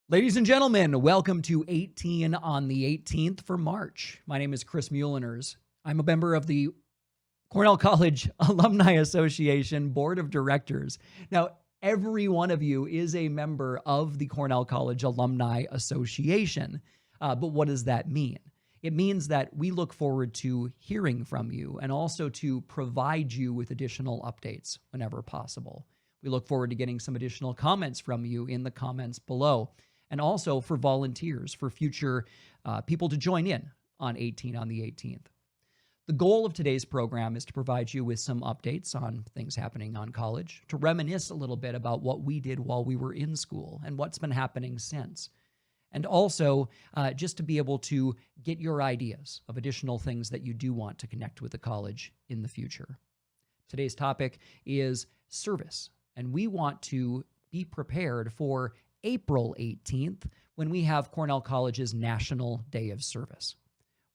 Ladies and gentlemen, welcome to 18 on the 18th for March. My name is Chris Muhleners. I'm a member of the Cornell College Alumni Association Board of Directors. Now, every one of you is a member of the Cornell College Alumni Association. But what does that mean? It means that we look forward to hearing from you and also to provide you with additional updates whenever possible. We look forward to getting some additional comments from you in the comments below, and also for volunteers, for future people to join in on 18 on the 18th. The goal of today's program is to provide you with some updates on things happening on college, to reminisce a little bit about what we did while we were in school and what's been happening since, and also just to be able to get your ideas of additional things that you do want to connect with the college in the future. Today's topic is service, and we want to be prepared for April 18th, when we have Cornell College's National Day of Service.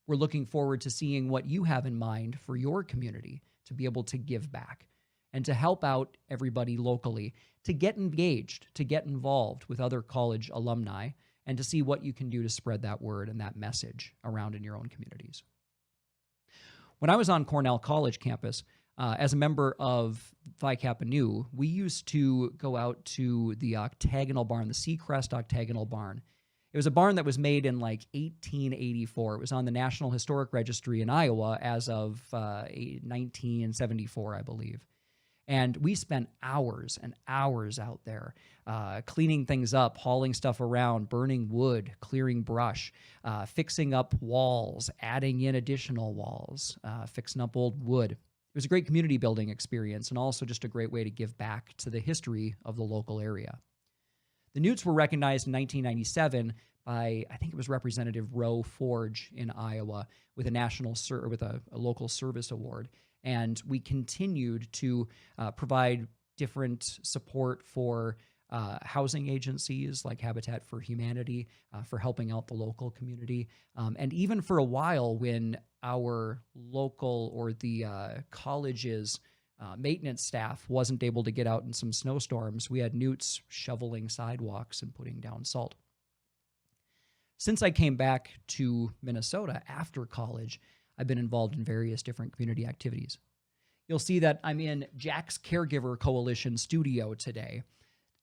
We're looking forward to seeing what you have in mind for your community to be able to give back and to help out everybody locally, to get engaged, to get involved with other college alumni, and to see what you can do to spread that word and that message around in your own communities. When I was on Cornell College campus, as a member of Phi Kappa Nu, we used to go out to the octagonal barn, the Seacrest octagonal barn. It was a barn that was made in like 1884. It was on the National Historic Registry in Iowa as of 1974, I believe. And we spent hours and hours out there cleaning things up, hauling stuff around, burning wood, clearing brush, fixing up walls, adding in additional walls, fixing up old wood. It was a great community building experience and also just a great way to give back to the history of the local area. The Newts were recognized in 1997 by, I think it was Representative Roe Forge in Iowa, with a local service award. And we continued to provide different support for housing agencies like Habitat for Humanity, for helping out the local community. And even for a while when our local or the college's maintenance staff wasn't able to get out in some snowstorms, we had Newts shoveling sidewalks and putting down salt. Since I came back to Minnesota after college, I've been involved in various different community activities. You'll see that I'm in Jack's Caregiver Coalition studio today.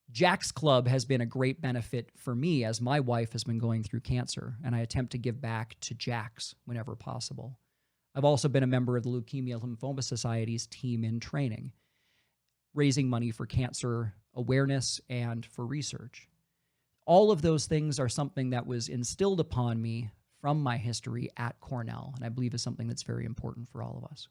Jack's Club has been a great benefit for me as my wife has been going through cancer, and I attempt to give back to Jack's whenever possible. I've also been a member of the Leukemia Lymphoma Society's team in training, raising money for cancer awareness and for research. All of those things are something that was instilled upon me from my history at Cornell, and I believe is something that's very important for all of us.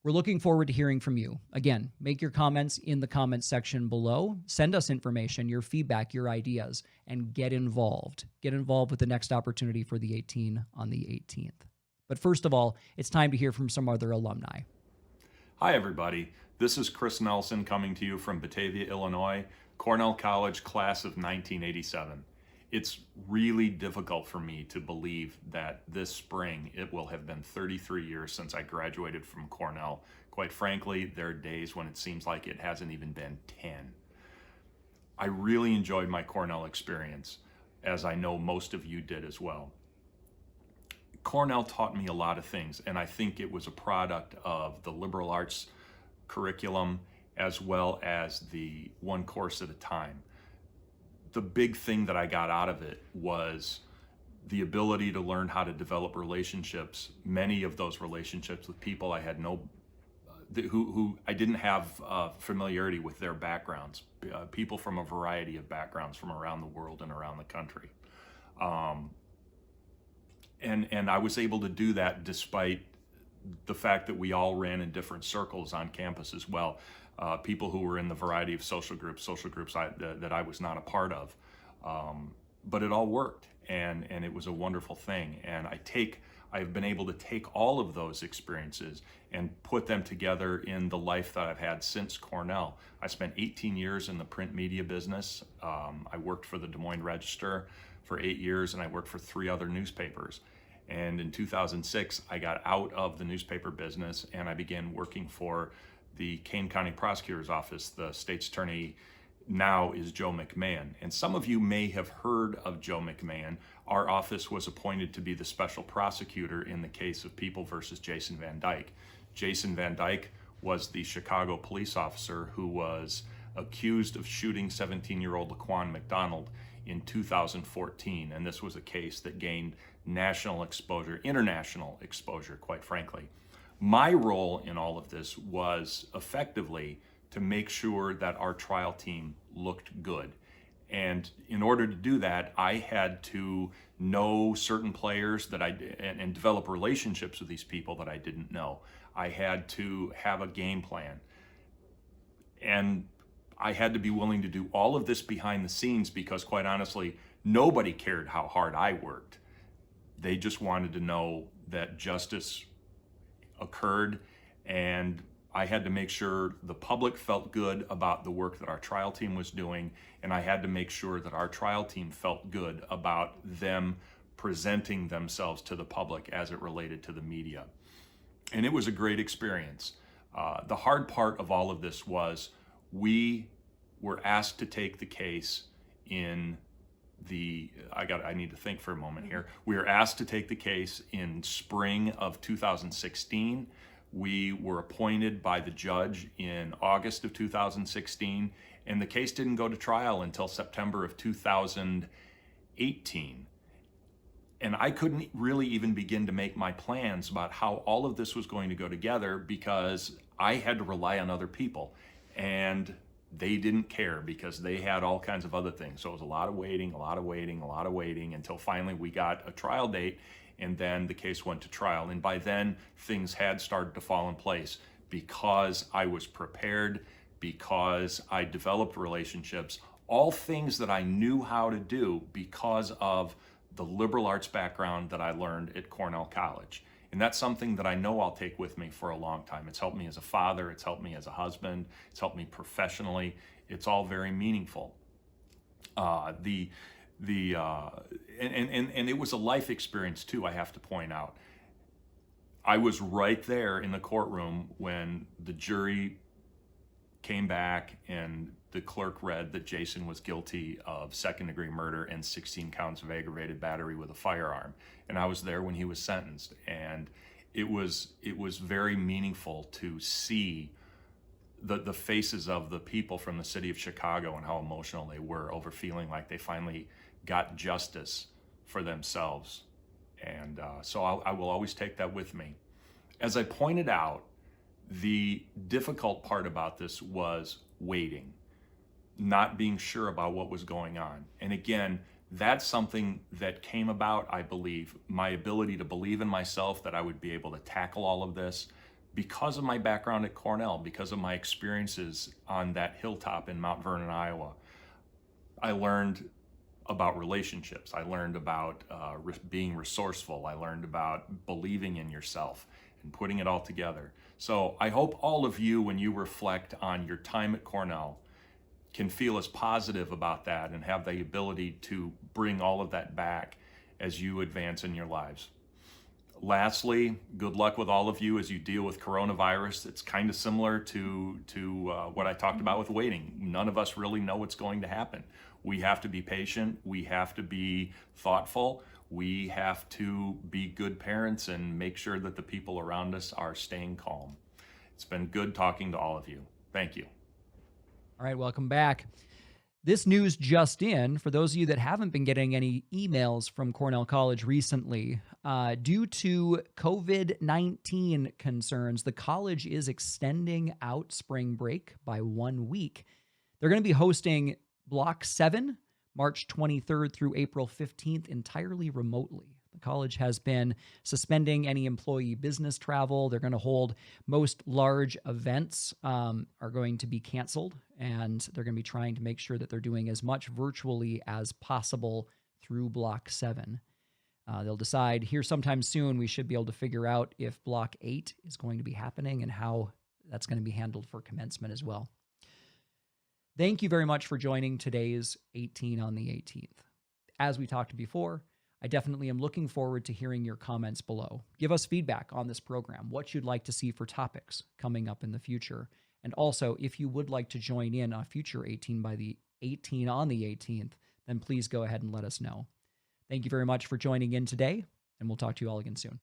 We're looking forward to hearing from you. Again, make your comments in the comments section below. Send us information, your feedback, your ideas, and get involved. Get involved with the next opportunity for the 18 on the 18th. But first of all, it's time to hear from some other alumni. Hi, everybody. This is Chris Nelson coming to you from Batavia, Illinois, Cornell College class of 1987. It's really difficult for me to believe that this spring it will have been 33 years since I graduated from Cornell. Quite frankly, there are days when it seems like it hasn't even been 10. I really enjoyed my Cornell experience, as I know most of you did as well. Cornell taught me a lot of things, and I think it was a product of the liberal arts curriculum as well as the one course at a time. The big thing that I got out of it was the ability to learn how to develop relationships, many of those relationships with people I had who I didn't have familiarity with their backgrounds, people from a variety of backgrounds from around the world and around the country. And I was able to do that despite the fact that we all ran in different circles on campus as well. People who were in the variety of social groups that I was not a part of. But it all worked, and it was a wonderful thing. And I've been able to take all of those experiences and put them together in the life that I've had since Cornell. I spent 18 years in the print media business. I worked for the Des Moines Register for 8 years, and I worked for 3 other newspapers. And in 2006, I got out of the newspaper business and I began working for the Kane County Prosecutor's Office, the state's attorney now is Joe McMahon. And some of you may have heard of Joe McMahon. Our office was appointed to be the special prosecutor in the case of People versus Jason Van Dyke. Jason Van Dyke was the Chicago police officer who was accused of shooting 17-year-old Laquan McDonald in 2014. And this was a case that gained national exposure, international exposure, quite frankly. My role in all of this was effectively to make sure that our trial team looked good. And in order to do that, I had to know certain players that and develop relationships with these people that I didn't know. I had to have a game plan. And I had to be willing to do all of this behind the scenes because, quite honestly, nobody cared how hard I worked. They just wanted to know that justice occurred, and I had to make sure the public felt good about the work that our trial team was doing, and I had to make sure that our trial team felt good about them presenting themselves to the public as it related to the media. And it was a great experience. The hard part of all of this was we were asked to take the case in I need to think for a moment here. We were asked to take the case in spring of 2016. We were appointed by the judge in August of 2016, and the case didn't go to trial until September of 2018. And I couldn't really even begin to make my plans about how all of this was going to go together because I had to rely on other people. And they didn't care because they had all kinds of other things. So it was a lot of waiting until finally we got a trial date, and then the case went to trial. And by then, things had started to fall in place because I was prepared, because I developed relationships, all things that I knew how to do because of the liberal arts background that I learned at Cornell College. And that's something that I know I'll take with me for a long time. It's helped me as a father, it's helped me as a husband, it's helped me professionally. It's all very meaningful. And it was a life experience too, I have to point out. I was right there in the courtroom when the jury came back and the clerk read that Jason was guilty of second-degree murder and 16 counts of aggravated battery with a firearm. And I was there when he was sentenced. And it was very meaningful to see the faces of the people from the city of Chicago and how emotional they were over feeling like they finally got justice for themselves. And so I will always take that with me. As I pointed out, the difficult part about this was waiting, not being sure about what was going on. And again, that's something that came about, I believe, my ability to believe in myself that I would be able to tackle all of this because of my background at Cornell, because of my experiences on that hilltop in Mount Vernon, Iowa. I learned about relationships. I learned about being resourceful. I learned about believing in yourself and putting it all together. So I hope all of you, when you reflect on your time at Cornell, can feel as positive about that and have the ability to bring all of that back as you advance in your lives. Lastly, good luck with all of you as you deal with coronavirus. It's kind of similar to what I talked about with waiting. None of us really know what's going to happen. We have to be patient. We have to be thoughtful. We have to be good parents and make sure that the people around us are staying calm. It's been good talking to all of you. Thank you. All right, welcome back. This news just in, for those of you that haven't been getting any emails from Cornell College recently, due to COVID-19 concerns, the college is extending out spring break by 1 week. They're going to be hosting Block 7, March 23rd through April 15th, entirely remotely. The college has been suspending any employee business travel. They're going to hold most large events are going to be canceled, and they're going to be trying to make sure that they're doing as much virtually as possible through Block 7. They'll decide here sometime soon. We should be able to figure out if Block 8 is going to be happening and how that's going to be handled for commencement as well. Thank you very much for joining today's 18 on the 18th. As we talked before, I definitely am looking forward to hearing your comments below. Give us feedback on this program, what you'd like to see for topics coming up in the future, And also, if you would like to join in a future 18 by the 18 on the 18th, then please go ahead and let us know. Thank you very much for joining in today, and we'll talk to you all again soon.